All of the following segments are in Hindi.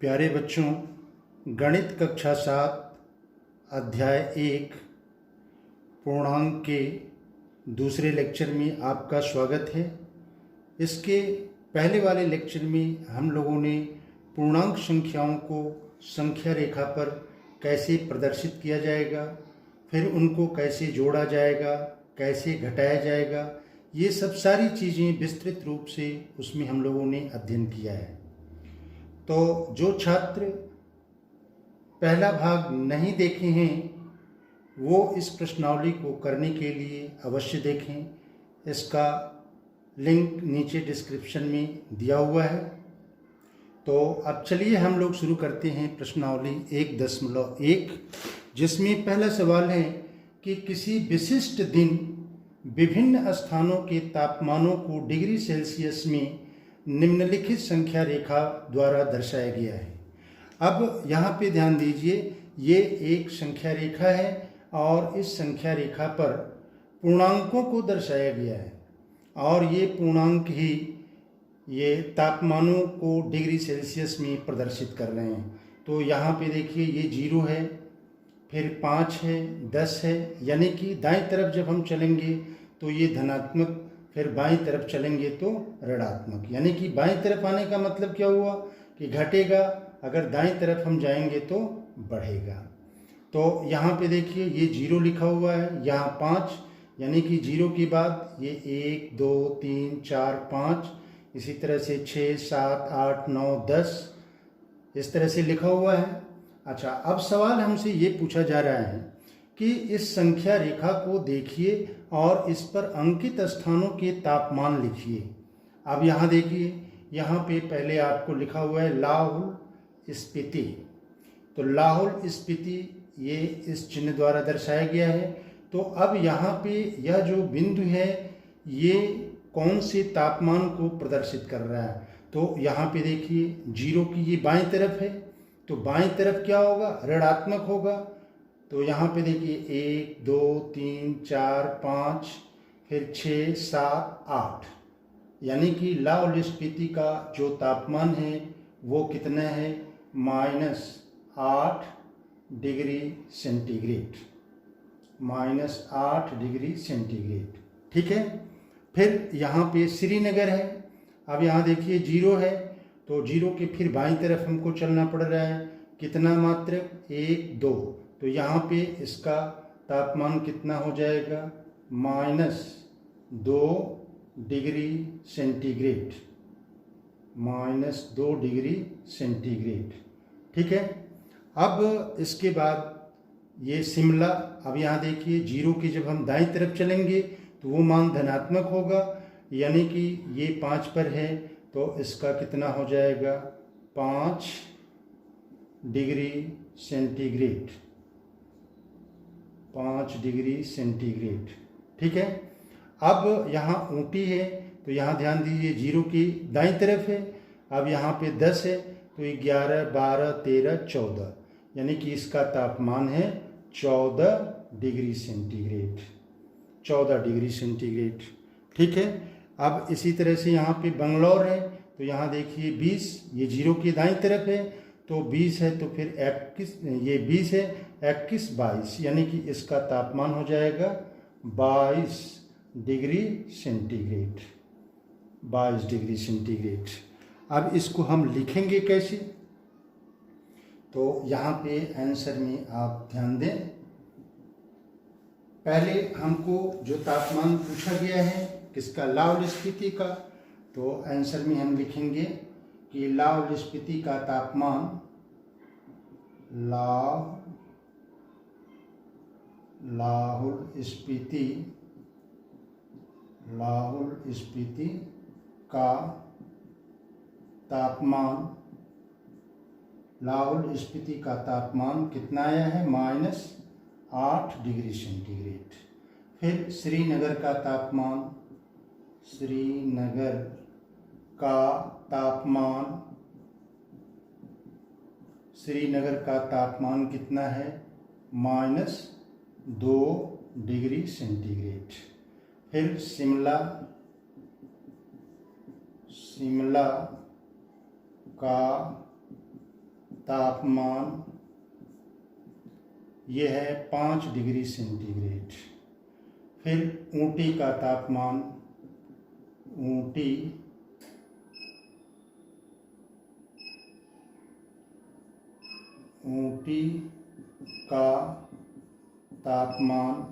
प्यारे बच्चों, गणित कक्षा 7 अध्याय 1 पूर्णांक के दूसरे लेक्चर में आपका स्वागत है। इसके पहले वाले लेक्चर में हम लोगों ने पूर्णांक संख्याओं को संख्या रेखा पर कैसे प्रदर्शित किया जाएगा, फिर उनको कैसे जोड़ा जाएगा, कैसे घटाया जाएगा, ये सब सारी चीज़ें विस्तृत रूप से उसमें हम लोगों ने अध्ययन किया है। तो जो छात्र पहला भाग नहीं देखे हैं वो इस प्रश्नावली को करने के लिए अवश्य देखें। इसका लिंक नीचे डिस्क्रिप्शन में दिया हुआ है। तो अब चलिए हम लोग शुरू करते हैं प्रश्नावली 1.1, जिसमें पहला सवाल है कि किसी विशिष्ट दिन विभिन्न स्थानों के तापमानों को डिग्री सेल्सियस में निम्नलिखित संख्या रेखा द्वारा दर्शाया गया है। अब यहाँ पे ध्यान दीजिए, ये एक संख्या रेखा है और इस संख्या रेखा पर पूर्णांकों को दर्शाया गया है और ये पूर्णांक ही ये तापमानों को डिग्री सेल्सियस में प्रदर्शित कर रहे हैं। तो यहाँ पे देखिए, ये 0 है, फिर 5 है, 10 है, यानी कि दाईं तरफ जब हम चलेंगे तो ये धनात्मक, फिर बाईं तरफ चलेंगे तो ऋणात्मक। यानी कि बाईं तरफ आने का मतलब क्या हुआ कि घटेगा, अगर दाईं तरफ हम जाएंगे तो बढ़ेगा। तो यहाँ पे देखिए, ये 0 लिखा हुआ है, यहाँ 5, यानी कि 0 के बाद ये 1 2 3 4 5, इसी तरह से 6 7 8 9 10 इस तरह से लिखा हुआ है। अच्छा, अब सवाल हमसे ये पूछा जा रहा है कि इस संख्या रेखा को देखिए और इस पर अंकित स्थानों के तापमान लिखिए। अब यहाँ देखिए, यहाँ पे पहले आपको लिखा हुआ है लाहौल स्पीति। तो लाहौल स्पीति ये इस चिन्ह द्वारा दर्शाया गया है। तो अब यहाँ पे यह जो बिंदु है ये कौन से तापमान को प्रदर्शित कर रहा है? तो यहाँ पे देखिए, 0 की ये बाईं तरफ है, तो बाईं तरफ क्या होगा? ऋणात्मक होगा। तो यहाँ पे देखिए 1 2 3 4 5, फिर 6 7 8, यानी कि लाहौल स्पीति का जो तापमान है वो कितना है? -8 डिग्री सेंटीग्रेड, -8 डिग्री सेंटीग्रेड। ठीक है। फिर यहाँ पे श्रीनगर है। अब यहाँ देखिए 0 है, तो 0 के फिर बाईं तरफ हमको चलना पड़ रहा है। कितना मात्र? 1 2, तो यहाँ पे इसका तापमान कितना हो जाएगा? -2 डिग्री सेंटीग्रेड, -2 डिग्री सेंटीग्रेड। ठीक है। अब इसके बाद ये शिमला। अब यहाँ देखिए, 0 की जब हम दाईं तरफ चलेंगे तो वो मान धनात्मक होगा, यानी कि ये 5 पर है, तो इसका कितना हो जाएगा? 5 डिग्री सेंटीग्रेड, 5 डिग्री सेंटीग्रेड। ठीक है। अब यहाँ ऊटी है, तो यहाँ ध्यान दीजिए, 0 की दाईं तरफ है। अब यहाँ पे 10 है, तो 11 12 13 14, यानी कि इसका तापमान है 14 डिग्री सेंटीग्रेड, 14 डिग्री सेंटीग्रेड। ठीक है। अब इसी तरह से यहाँ पे बंगलौर है, तो यहाँ देखिए 20, ये 0 की दाईं तरफ है, तो 20 है, तो फिर 21, ये 20 है, 21 22, यानी कि इसका तापमान हो जाएगा 22 डिग्री सेंटीग्रेड, 22 डिग्री सेंटीग्रेड। अब इसको हम लिखेंगे कैसे? तो यहाँ पे आंसर में आप ध्यान दें। पहले हमको जो तापमान पूछा गया है किसका? लाहौल स्पीति का। तो आंसर में हम लिखेंगे कि लाहौल स्पीति का तापमान, लाहौल स्पीति का तापमान, लाहौल स्पीति का तापमान कितना आया है? -8 डिग्री सेंटीग्रेड। फिर श्रीनगर का तापमान, श्रीनगर का तापमान कितना है? -2 डिग्री सेंटीग्रेड। फिर शिमला का तापमान ये है 5 डिग्री सेंटीग्रेड। फिर ऊँटी का तापमान, ऊँटी का तापमान,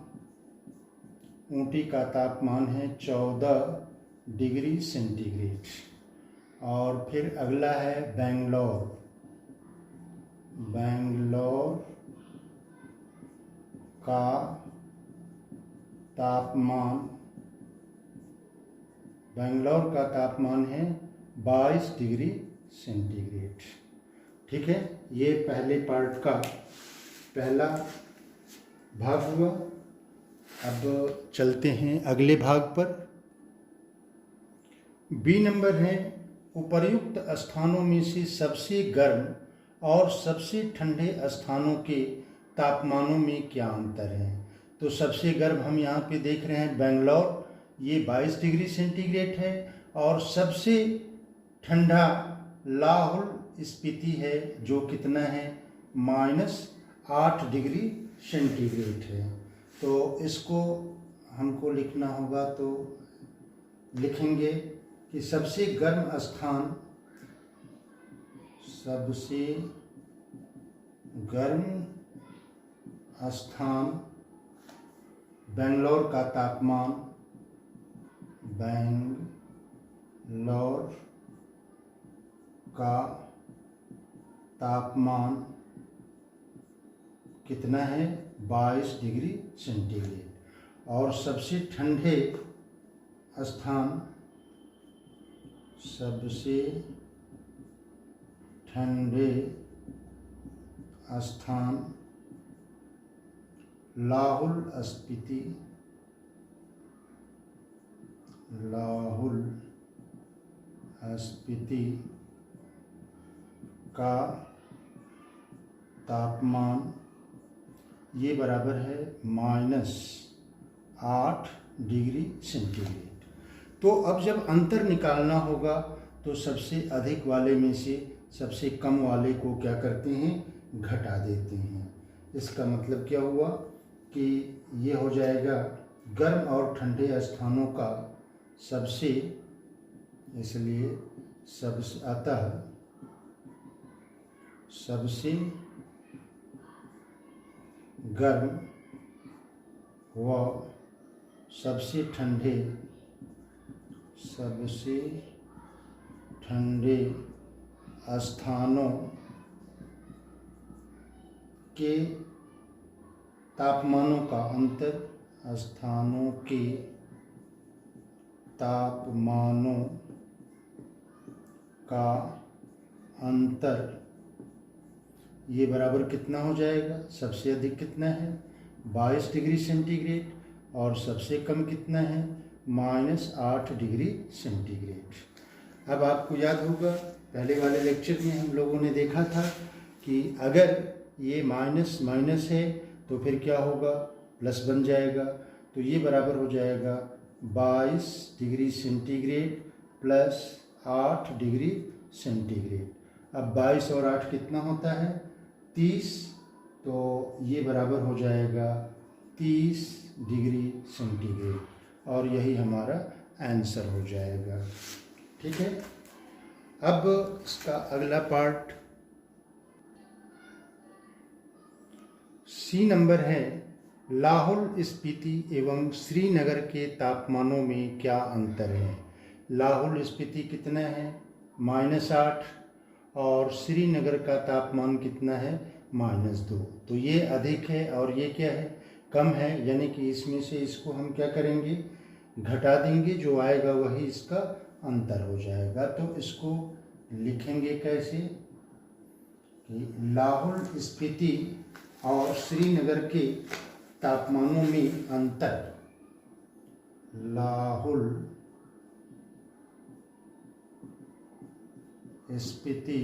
ऊँटी का तापमान है 14 डिग्री सेंटीग्रेड। और फिर अगला है बेंगलोर। बेंगलोर का तापमान, बेंगलोर का तापमान है 22 डिग्री सेंटीग्रेड। ठीक है, ये पहले पार्ट का पहला भाग हुआ। अब चलते हैं अगले भाग पर। बी नंबर है, उपर्युक्त स्थानों में से सबसे गर्म और सबसे ठंडे स्थानों के तापमानों में क्या अंतर है। तो सबसे गर्म हम यहाँ पे देख रहे हैं बेंगलोर, ये 22 डिग्री सेंटीग्रेड है। और सबसे ठंडा लाहौल स्पीति है, जो कितना है, -8 डिग्री सेंटीग्रेड है। तो इसको हमको लिखना होगा, तो लिखेंगे कि सबसे गर्म स्थान, सबसे गर्म स्थान बेंगलोर का तापमान, बेंगलोर का तापमान कितना है, 22 डिग्री सेंटीग्रेड। और सबसे ठंडे स्थान, सबसे ठंडे स्थान लाहौल स्पीति, लाहौल स्पीति का तापमान ये बराबर है -8 डिग्री सेंटीग्रेड। तो अब जब अंतर निकालना होगा तो सबसे अधिक वाले में से सबसे कम वाले को क्या करते हैं, घटा देते हैं। इसका मतलब क्या हुआ कि ये हो जाएगा गर्म और ठंडे स्थानों का सबसे, इसलिए सबसे, अतः सबसे गर्म व सबसे ठंडे, सबसे ठंडे स्थानों के तापमानों का अंतर, स्थानों के तापमानों का अंतर ये बराबर कितना हो जाएगा, सबसे अधिक कितना है, 22 डिग्री सेंटीग्रेड, और सबसे कम कितना है, -8 डिग्री सेंटीग्रेड। अब आपको याद होगा पहले वाले लेक्चर में हम लोगों ने देखा था कि अगर ये माइनस माइनस है तो फिर क्या होगा, प्लस बन जाएगा। तो ये बराबर हो जाएगा 22 degree centigrade plus 8 degree centigrade. अब 22 और 8 कितना होता है, 30। तो ये बराबर हो जाएगा 30 डिग्री सेंटीग्रेड, और यही हमारा आंसर हो जाएगा। ठीक है, अब इसका अगला पार्ट सी नंबर है, लाहौल स्पीति एवं श्रीनगर के तापमानों में क्या अंतर है। लाहौल स्पीति कितना है, -8, और श्रीनगर का तापमान कितना है, -2। तो ये अधिक है और ये क्या है, कम है, यानी कि इसमें से इसको हम क्या करेंगे, घटा देंगे, जो आएगा वही इसका अंतर हो जाएगा। तो इसको लिखेंगे कैसे कि लाहौल स्पीति और श्रीनगर के तापमानों में अंतर, लाहौल स्पीति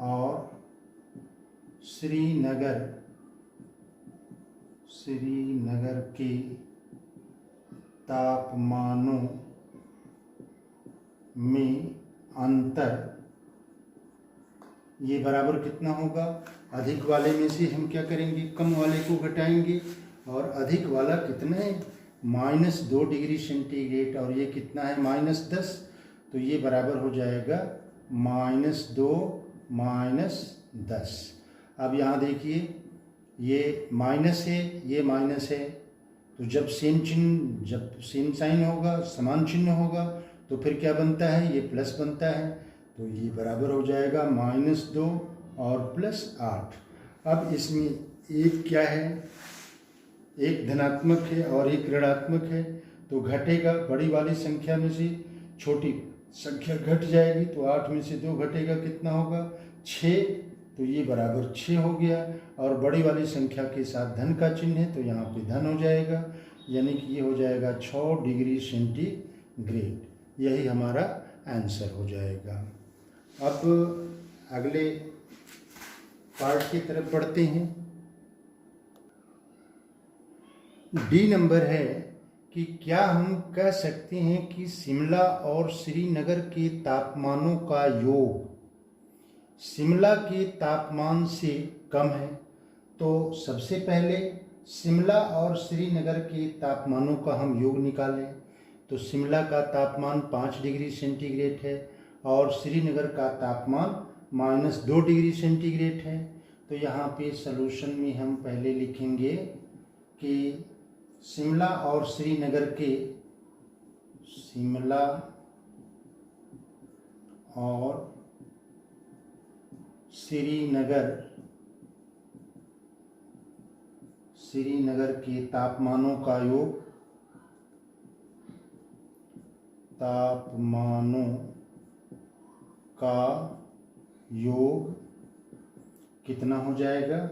और श्रीनगर के तापमानों में अंतर ये बराबर कितना होगा, अधिक वाले में से हम क्या करेंगे, कम वाले को घटाएंगे, और अधिक वाला कितना है, -2 डिग्री सेंटीग्रेड, और ये कितना है -10, तो ये बराबर हो जाएगा -2 -10। अब यहाँ देखिए ये माइनस है, ये माइनस है, तो जब सेम साइन होगा, समान चिन्ह होगा, तो फिर क्या बनता है, ये प्लस बनता है, तो ये बराबर हो जाएगा -2 और +8। अब इसमें एक क्या है, एक धनात्मक है और एक ऋणात्मक है, तो घटेगा, बड़ी वाली संख्या में से छोटी संख्या घट जाएगी, तो 8 में से 2 घटेगा, कितना होगा 6, तो ये बराबर 6 हो गया, और बड़ी वाली संख्या के साथ धन का चिन्ह है, तो यहाँ पे धन हो जाएगा, यानी कि ये हो जाएगा 6 डिग्री सेंटीग्रेड। यही हमारा आंसर हो जाएगा। अब अगले पार्ट की तरफ बढ़ते हैं। डी नंबर है कि क्या हम कह सकते हैं कि शिमला और श्रीनगर के तापमानों का योग शिमला के तापमान से कम है। तो सबसे पहले शिमला और श्रीनगर के तापमानों का हम योग निकालें, तो शिमला का तापमान 5 डिग्री सेंटीग्रेड है और श्रीनगर का तापमान -2 डिग्री सेंटीग्रेड है। तो यहाँ पे सलूशन में हम पहले लिखेंगे कि शिमला और श्रीनगर के श्रीनगर के तापमानों का योग कितना हो जाएगा,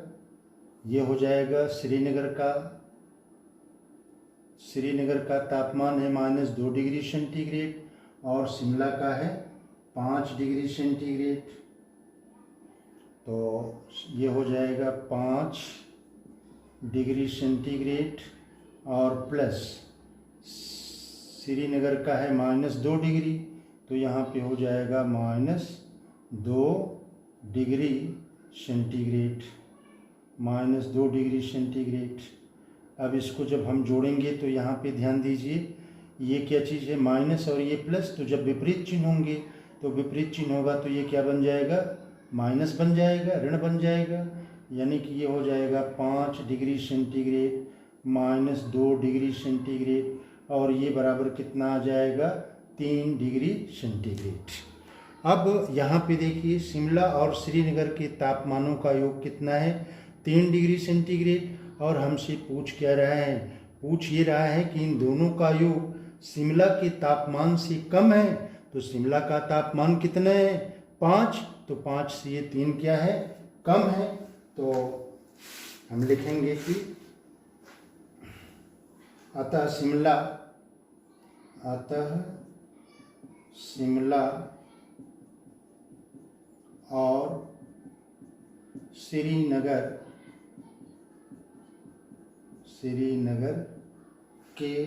ये हो जाएगा श्रीनगर का तापमान है -2 डिग्री सेंटीग्रेड और शिमला का है 5 डिग्री सेंटीग्रेड, तो ये हो जाएगा 5 डिग्री सेंटीग्रेड और प्लस श्रीनगर का है -2 डिग्री, तो यहाँ पे हो जाएगा -2 डिग्री सेंटीग्रेड, -2 डिग्री सेंटीग्रेड। अब इसको जब हम जोड़ेंगे तो यहाँ पे ध्यान दीजिए, ये क्या चीज़ है, माइनस और ये प्लस, तो जब विपरीत चिन्ह होंगे तो विपरीत चिन्ह होगा तो ये क्या बन जाएगा, माइनस बन जाएगा, ऋण बन जाएगा, यानी कि ये हो जाएगा 5 डिग्री सेंटीग्रेड -2 डिग्री सेंटीग्रेड, और ये बराबर कितना आ जाएगा, 3 डिग्री सेंटीग्रेड। अब यहाँ पे देखिए शिमला और श्रीनगर के तापमानों का योग कितना है, 3 डिग्री सेंटीग्रेड, और हमसे पूछ क्या रहा है, पूछ ये रहा है कि इन दोनों का योग शिमला के तापमान से कम है। तो शिमला का तापमान कितना है, 5, तो 5 से ये 3 क्या है, कम है, तो हम लिखेंगे कि अतः शिमला और श्रीनगर के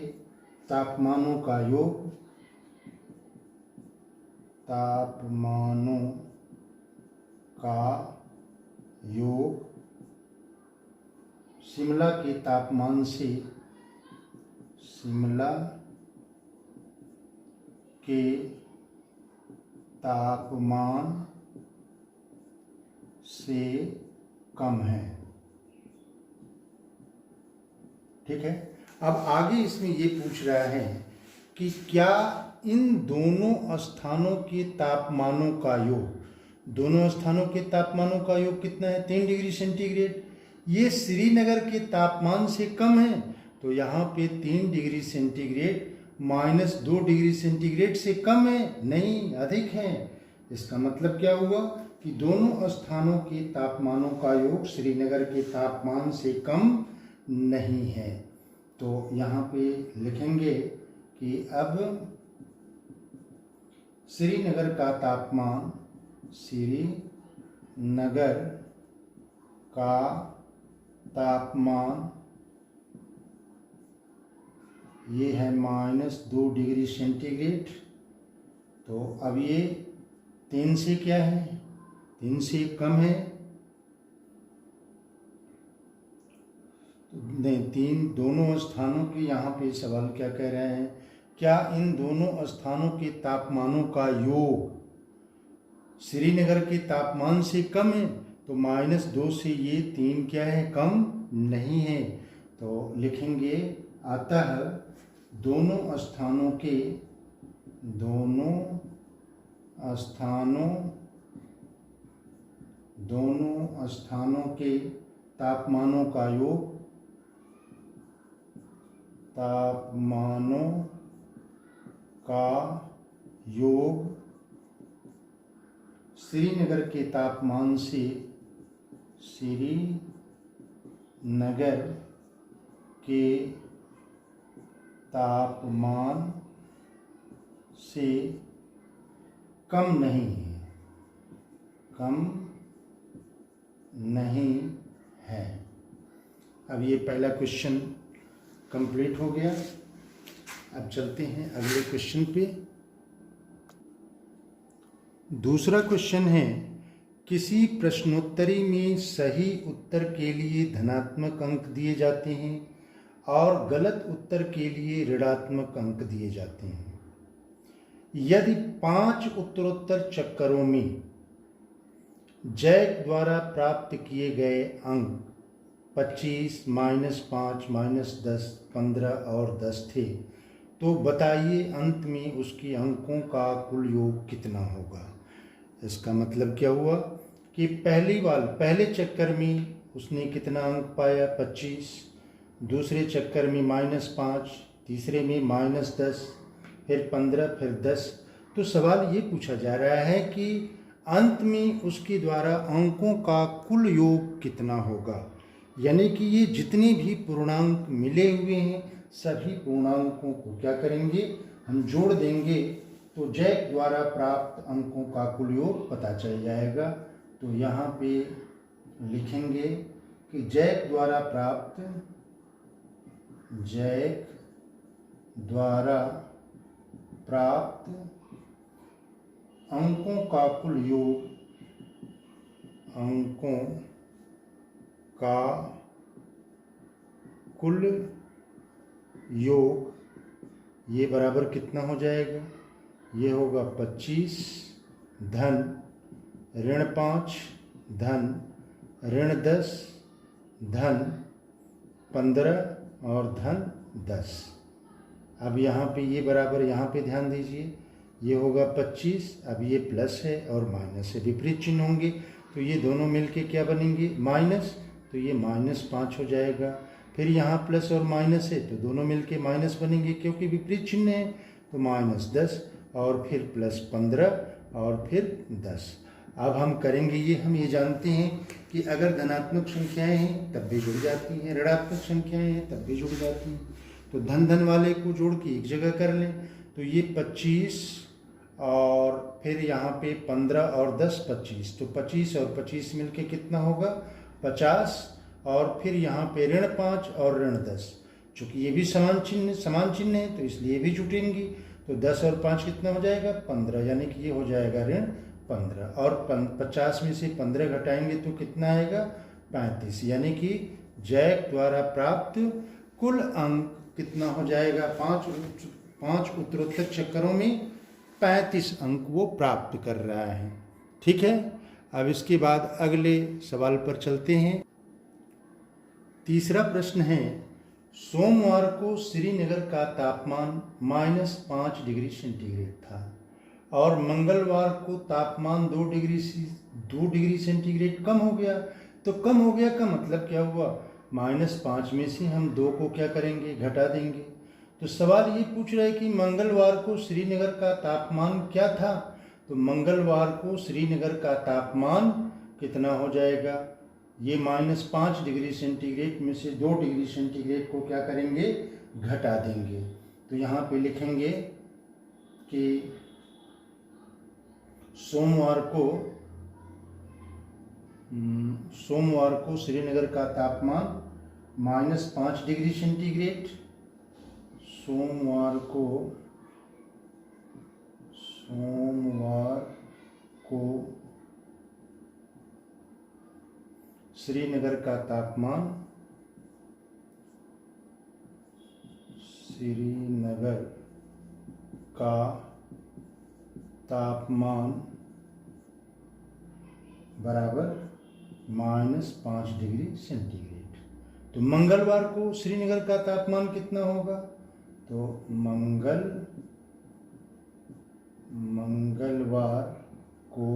तापमानों का योग शिमला के तापमान से कम है। ठीक है। अब आगे इसमें ये पूछ रहा है कि क्या इन दोनों स्थानों के तापमानों का योग, दोनों स्थानों के तापमानों का योग कितना है, 3 डिग्री सेंटीग्रेड, ये श्रीनगर के तापमान से कम है, तो यहाँ पे 3 डिग्री सेंटीग्रेड -2 डिग्री सेंटीग्रेड से कम है, नहीं अधिक है। इसका मतलब क्या हुआ कि दोनों स्थानों के तापमानों का योग श्रीनगर के तापमान से कम नहीं है। तो यहाँ पे लिखेंगे कि अब श्रीनगर का तापमान ये है -2 डिग्री सेंटीग्रेड, तो अब ये 3 से क्या है, 3 से कम है, नहीं 3 दोनों स्थानों के, यहाँ पे सवाल क्या कह रहे हैं, क्या इन दोनों स्थानों के तापमानों का योग श्रीनगर के तापमान से कम है? तो -2 से ये 3 क्या है, कम नहीं है। तो लिखेंगे अतः दोनों स्थानों के तापमानों का योग श्रीनगर के तापमान से कम नहीं है। अब ये पहला क्वेश्चन कंप्लीट हो गया। अब चलते हैं अगले क्वेश्चन पे। दूसरा क्वेश्चन है, किसी प्रश्नोत्तरी में सही उत्तर के लिए धनात्मक अंक दिए जाते हैं और गलत उत्तर के लिए ऋणात्मक अंक दिए जाते हैं। यदि 5 उत्तरोत्तर चक्करों में जैक द्वारा प्राप्त किए गए अंक 25, -5, -10, 15 और 10 थे, तो बताइए अंत में उसके अंकों का कुल योग कितना होगा। इसका मतलब क्या हुआ कि पहले चक्कर में उसने कितना अंक पाया, 25, दूसरे चक्कर में -5, तीसरे में -10, फिर 15, फिर 10। तो सवाल ये पूछा जा रहा है कि अंत में उसके द्वारा अंकों का कुल योग कितना होगा। यानी कि ये जितने भी पूर्णांक मिले हुए हैं सभी पूर्णांकों को क्या करेंगे, हम जोड़ देंगे, तो जैक द्वारा प्राप्त अंकों का कुल योग पता चल जाएगा। तो यहाँ पे लिखेंगे कि जैक द्वारा प्राप्त अंकों का कुल योग ये बराबर कितना हो जाएगा, ये होगा 25 धन -5 धन -10 धन 15 और धन 10। अब यहाँ पे ये बराबर, यहाँ पे ध्यान दीजिए, ये होगा 25, अब ये प्लस है और माइनस है, विपरीत चिन्ह होंगे, तो ये दोनों मिलके क्या बनेंगे, माइनस, तो ये -5 हो जाएगा। फिर यहाँ प्लस और माइनस है तो दोनों मिलके माइनस बनेंगे क्योंकि विपरीत चिन्ह है, तो -10 और फिर +15 और फिर 10। अब हम करेंगे ये, हम ये जानते हैं कि अगर धनात्मक संख्याएं हैं तब भी जुड़ जाती हैं, ऋणात्मक संख्याएं हैं तब भी जुड़ जाती हैं। तो धन वाले को जोड़ के एक जगह कर लें, तो ये 25 और फिर यहाँ पे 15 और 10 25, तो 25 और 25 मिलके कितना होगा 50, और फिर यहाँ पे ऋण 5 और ऋण 10, चूँकि ये भी समान चिन्ह है तो इसलिए भी जुटेंगी, तो 10 और 5 कितना हो जाएगा 15, यानी कि ये हो जाएगा ऋण 15, और 50 में से 15 घटाएंगे तो कितना आएगा 35, यानी कि जैक द्वारा प्राप्त कुल अंक कितना हो जाएगा, 5 उत्तरोत्तर चक्करों में 35 अंक वो प्राप्त कर रहा है। ठीक है, अब इसके बाद अगले सवाल पर चलते हैं। तीसरा प्रश्न है, सोमवार को श्रीनगर का तापमान -5 डिग्री सेंटीग्रेड था और मंगलवार को तापमान 2 डिग्री सेंटीग्रेड कम हो गया। तो कम हो गया का मतलब क्या हुआ, -5 में से हम 2 को क्या करेंगे, घटा देंगे। तो सवाल ये पूछ रहा है कि मंगलवार को श्रीनगर का तापमान क्या था, तो मंगलवार को श्रीनगर का तापमान कितना हो जाएगा, ये -5 डिग्री सेंटीग्रेड में से 2 डिग्री सेंटीग्रेड को क्या करेंगे, घटा देंगे। तो यहाँ पे लिखेंगे कि सोमवार को श्रीनगर का तापमान -5 डिग्री सेंटीग्रेड, सोमवार को श्रीनगर का तापमान, श्रीनगर का तापमान बराबर -5 डिग्री सेंटीग्रेड। तो मंगलवार को श्रीनगर का तापमान कितना होगा? तो मंगलवार को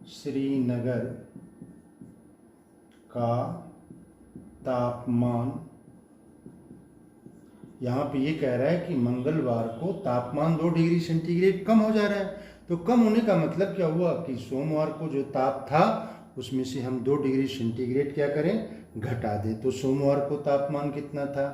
श्रीनगर का तापमान, यहाँ पे ये कह रहा है कि मंगलवार को तापमान 2 डिग्री सेंटीग्रेड कम हो जा रहा है। तो कम होने का मतलब क्या हुआ कि सोमवार को जो ताप था उसमें से हम 2 डिग्री सेंटीग्रेड क्या करें? घटा दें। तो सोमवार को तापमान कितना था?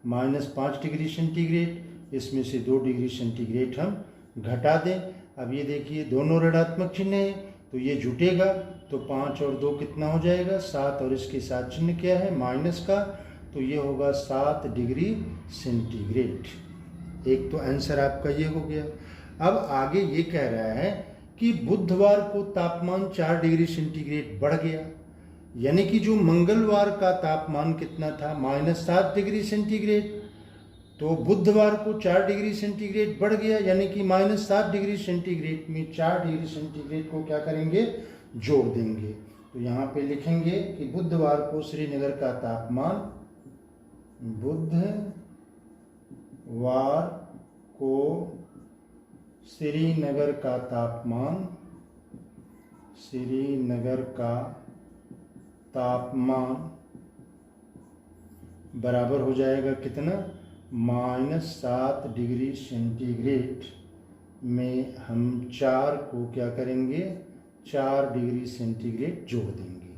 -5 डिग्री सेंटीग्रेड। इसमें से 2 डिग्री सेंटीग्रेड हम घटा दें। अब ये देखिए दोनों ऋणात्मक चिन्ह है तो ये जुटेगा, तो 5 और 2 कितना हो जाएगा? 7, और इसके साथ चिन्ह क्या है? माइनस का, तो ये होगा 7 डिग्री सेंटीग्रेड। एक तो आंसर आपका ये हो गया। अब आगे ये कह रहा है कि बुधवार को तापमान 4 डिग्री सेंटीग्रेड बढ़ गया, यानी कि जो मंगलवार का तापमान कितना था? -7 डिग्री सेंटीग्रेड। तो बुधवार को 4 डिग्री सेंटीग्रेड बढ़ गया, यानी कि -7 डिग्री सेंटीग्रेड में 4 डिग्री सेंटीग्रेड को क्या करेंगे? जोड़ देंगे। तो यहाँ पे लिखेंगे कि बुधवार को श्रीनगर का तापमान, बुधवार को श्रीनगर का तापमान, श्रीनगर का तापमान बराबर हो जाएगा कितना? -7 डिग्री सेंटीग्रेड में हम 4 को क्या करेंगे? 4 डिग्री सेंटीग्रेड जोड़ देंगे।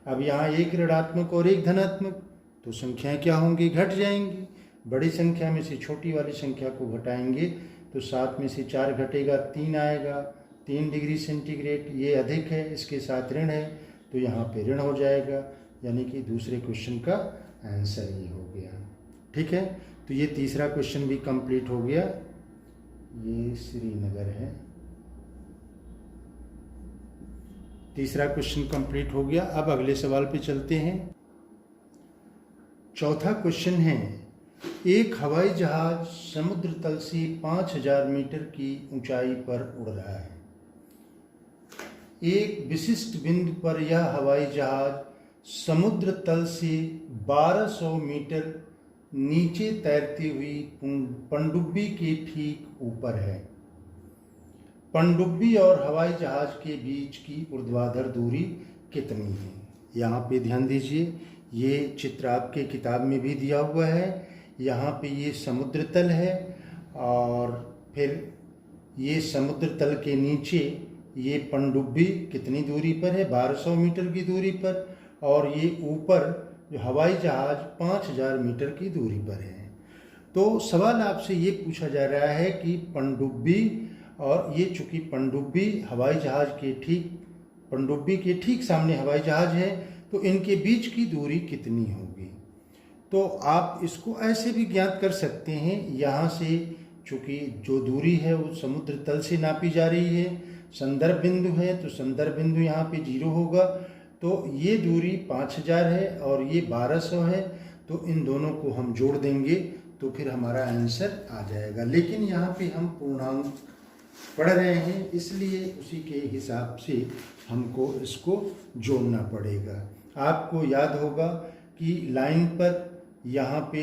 अब यहाँ एक ऋणात्मक और एक धनात्मक, तो संख्याएं क्या होंगी? घट जाएंगी। बड़ी संख्या में से छोटी वाली संख्या को घटाएंगे तो 7 में से 4 घटेगा, 3 आएगा, 3 डिग्री सेंटीग्रेड। ये अधिक है, इसके साथ ऋण है तो यहाँ पे ऋण हो जाएगा, यानी कि दूसरे क्वेश्चन का आंसर ये हो गया। ठीक है, तो ये तीसरा क्वेश्चन भी कंप्लीट हो गया। ये श्रीनगर है, तीसरा क्वेश्चन कंप्लीट हो गया। अब अगले सवाल पे चलते हैं। चौथा क्वेश्चन है, एक हवाई जहाज समुद्र तल से 5000 मीटर की ऊंचाई पर उड़ रहा है। एक विशिष्ट बिंदु पर यह हवाई जहाज समुद्र तल से 1200 मीटर नीचे तैरती हुई पनडुब्बी के ठीक ऊपर है। पनडुब्बी और हवाई जहाज के बीच की ऊर्ध्वाधर दूरी कितनी है? यहाँ पे ध्यान दीजिए, ये चित्र आपके किताब में भी दिया हुआ है। यहाँ पे ये समुद्र तल है और फिर ये समुद्र तल के नीचे ये पनडुब्बी कितनी दूरी पर है? 1200 मीटर की दूरी पर, और ये ऊपर जो हवाई जहाज 5000 मीटर की दूरी पर है। तो सवाल आपसे ये पूछा जा रहा है कि पनडुब्बी और ये चूंकि पनडुब्बी हवाई जहाज के ठीक, पनडुब्बी के ठीक सामने हवाई जहाज है तो इनके बीच की दूरी कितनी होगी? तो आप इसको ऐसे भी ज्ञात कर सकते हैं। यहाँ से चूंकि जो दूरी है वो समुद्र तल से नापी जा रही है, संदर्भ बिंदु है तो संदर्भ बिंदु यहाँ पे 0 होगा, तो ये दूरी 5000 है और ये 1200 है, तो इन दोनों को हम जोड़ देंगे तो फिर हमारा आंसर आ जाएगा। लेकिन यहाँ पे हम पूर्णांक पढ़ रहे हैं इसलिए उसी के हिसाब से हमको इसको जोड़ना पड़ेगा। आपको याद होगा कि लाइन पर यहाँ पे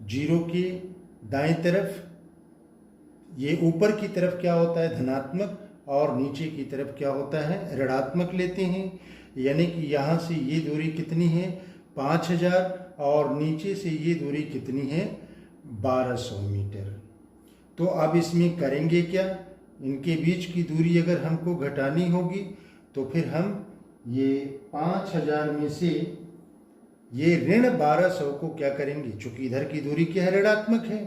0 के दाएं तरफ ये ऊपर की तरफ क्या होता है? धनात्मक, और नीचे की तरफ क्या होता है? ऋणात्मक लेते हैं। यानी कि यहाँ से ये दूरी कितनी है? 5000, और नीचे से ये दूरी कितनी है? 1200 मीटर। तो अब इसमें करेंगे क्या? इनके बीच की दूरी अगर हमको घटानी होगी तो फिर हम ये 5000 में से ये ऋण 1200 को क्या करेंगे? चूंकि इधर की दूरी क्या है? ऋणात्मक है,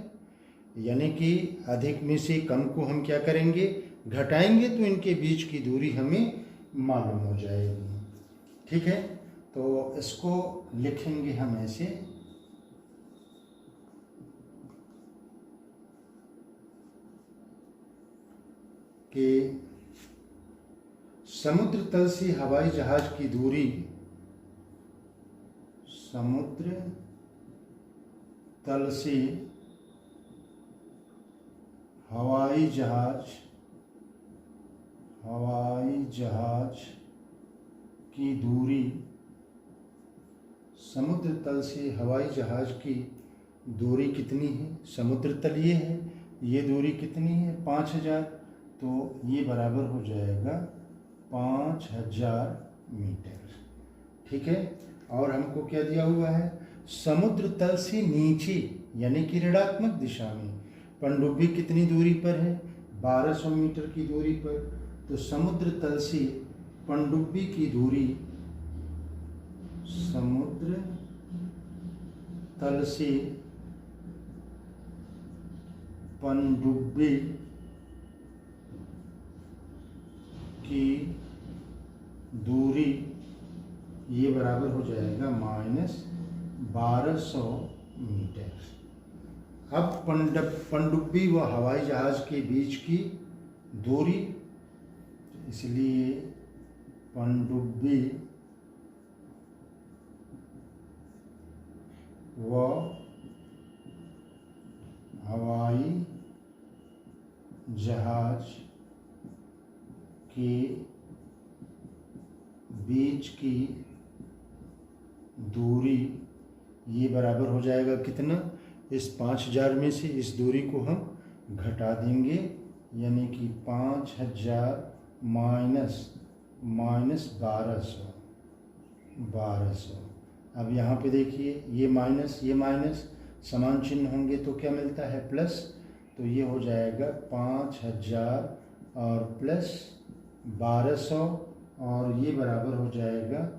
यानी कि अधिक में से कम को हम क्या करेंगे? घटाएंगे, तो इनके बीच की दूरी हमें मालूम हो जाएगी। ठीक है, तो इसको लिखेंगे हम ऐसे कि समुद्र तल से हवाई जहाज की दूरी, समुद्र तल से हवाई जहाज की दूरी, समुद्र तल से हवाई जहाज की दूरी कितनी है? समुद्र तल ये है, ये दूरी कितनी है? 5000। तो ये बराबर हो जाएगा 5000 मीटर। ठीक है। और हमको क्या दिया हुआ है? समुद्र तल से नीचे यानी कि ऋणात्मक दिशा में पनडुब्बी कितनी दूरी पर है? 1200 मीटर की दूरी पर। तो समुद्र तल से पनडुब्बी की दूरी, समुद्र तल से पनडुब्बी की दूरी ये बराबर हो जाएगा -1200 मीटर। अब पनडुब्बी व हवाई जहाज के बीच की दूरी, इसलिए पनडुब्बी व हवाई जहाज के बीच की दूरी ये बराबर हो जाएगा कितना? इस 5000 में से इस दूरी को हम घटा देंगे, यानी कि 5000 माइनस 1200। अब यहाँ पे देखिए ये माइनस समान चिन्ह होंगे तो क्या मिलता है? प्लस। तो ये हो जाएगा 5000 और प्लस 1200 और ये बराबर हो जाएगा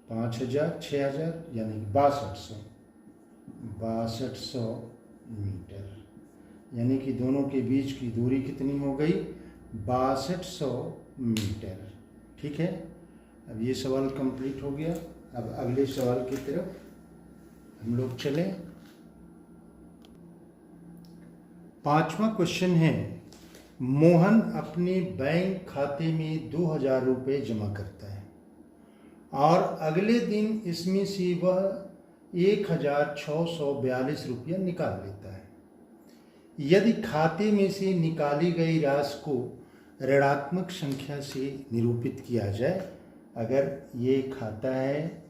5000 6000 यानी कि 6200 मीटर। यानी कि दोनों के बीच की दूरी कितनी हो गई? 6200 मीटर। ठीक है। अब ये सवाल कंप्लीट हो गया। अब अगले सवाल की तरफ हम लोग चलें। 5वां क्वेश्चन है, मोहन अपने बैंक खाते में 2000 रुपये जमा करता है और अगले दिन इसमें से वह 1642 रुपया निकाल लेता है। यदि खाते में से निकाली गई राशि को ऋणात्मक संख्या से निरूपित किया जाए, अगर ये खाता है,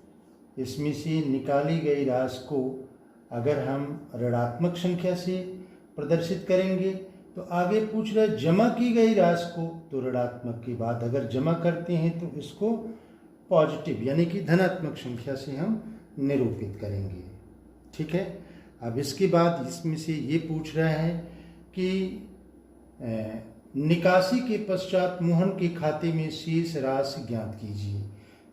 इसमें से निकाली गई राशि को अगर हम ऋणात्मक संख्या से प्रदर्शित करेंगे तो आगे पूछ रहे जमा की गई राशि को, तो ऋणात्मक के बाद अगर जमा करते हैं तो इसको पॉजिटिव यानी कि धनात्मक संख्या से हम निरूपित करेंगे। ठीक है। अब इसके बाद इसमें से ये पूछ रहे हैं कि निकासी के पश्चात मोहन के खाते में शेष राशि ज्ञात कीजिए।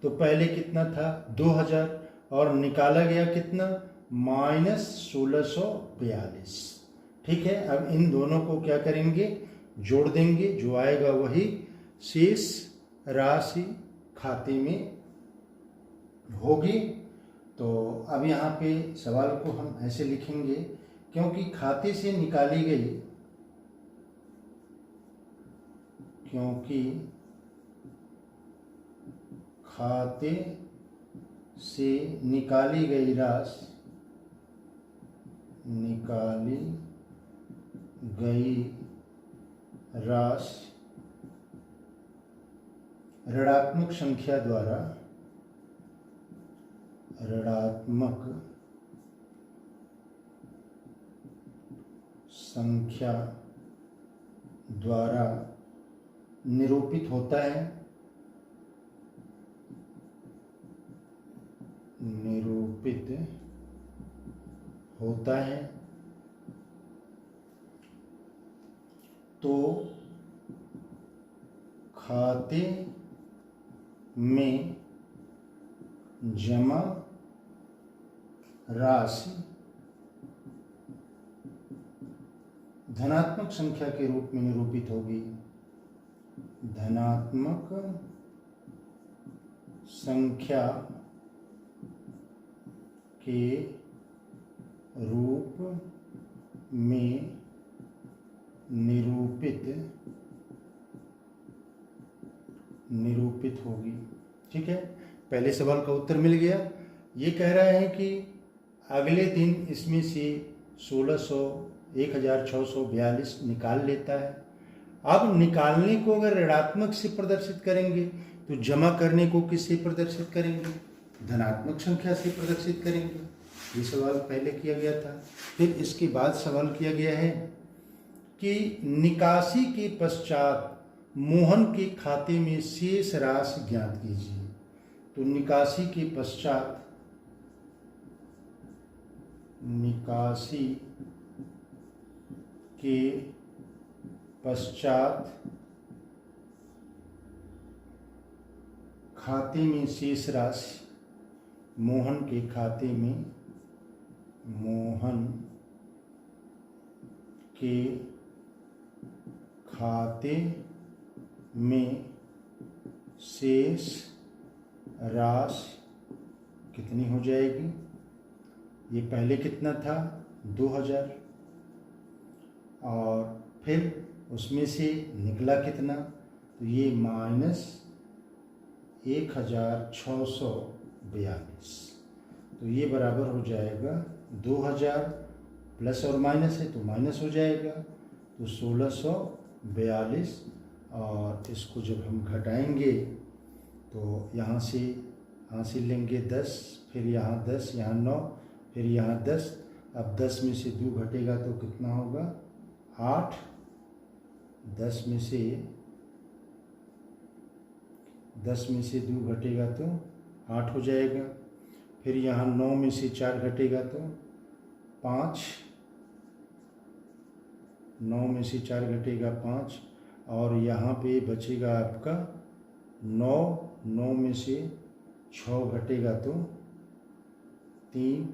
तो पहले कितना था? 2000 और निकाला गया कितना? -1642। ठीक है। अब इन दोनों को क्या करेंगे? जोड़ देंगे, जो आएगा वही शेष राशि खाते में होगी। तो अब यहाँ पे सवाल को हम ऐसे लिखेंगे, क्योंकि खाते से निकाली गई, क्योंकि खाते से निकाली गई राशि ऋणात्मक संख्या द्वारा निरूपित होता है, तो खाते में जमा राशि धनात्मक संख्या के रूप में निरूपित होगी। धनात्मक संख्या के रूप में निरूपित निरूपित होगी। ठीक है, पहले सवाल का उत्तर मिल गया। ये कह रहा है कि अगले दिन इसमें से 1642 निकाल लेता है। अब निकालने को अगर ऋणात्मक से प्रदर्शित करेंगे तो जमा करने को किससे प्रदर्शित करेंगे? धनात्मक संख्या से प्रदर्शित करेंगे। ये सवाल पहले किया गया था। फिर इसके बाद सवाल किया गया है कि निकासी के पश्चात मोहन के खाते में शेष राशि ज्ञात कीजिए। तो निकासी के पश्चात खाते में शेष राशि, मोहन के खाते में शेष राशि कितनी हो जाएगी? ये पहले कितना था? 2000, और फिर उसमें से निकला कितना? तो ये -1642। तो ये बराबर हो जाएगा 2000, प्लस और माइनस है तो माइनस हो जाएगा, तो 1642। और इसको जब हम घटाएंगे तो यहाँ से लेंगे 10, फिर यहाँ 10, यहाँ 9, फिर यहाँ 10। अब 10 में से 2 घटेगा तो कितना होगा? 8। 10 में से 2 घटेगा तो 8 हो जाएगा। फिर यहाँ 9 में से 4 घटेगा तो 5। 9 में से 4 घटेगा 5, और यहाँ पे बचेगा आपका 9। 9 में से 6 घटेगा तो 3,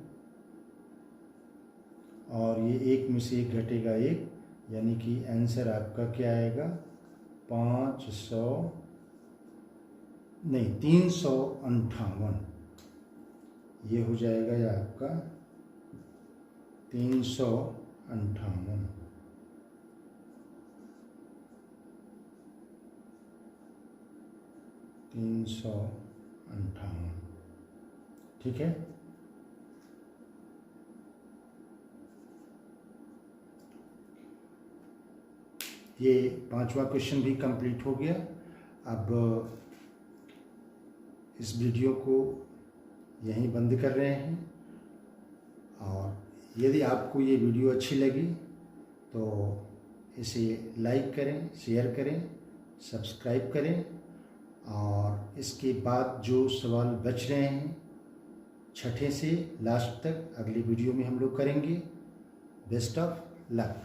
और ये 1 में से 1 घटेगा 1, यानी कि आंसर आपका क्या आएगा? 358। ये हो जाएगा या आपका 358। ठीक है। ये 5वां क्वेश्चन भी कंप्लीट हो गया। अब इस वीडियो को यहीं बंद कर रहे हैं, और यदि आपको ये वीडियो अच्छी लगी तो इसे लाइक करें, शेयर करें, सब्सक्राइब करें, और इसके बाद जो सवाल बच रहे हैं 6ठे से लास्ट तक अगली वीडियो में हम लोग करेंगे। Best of luck.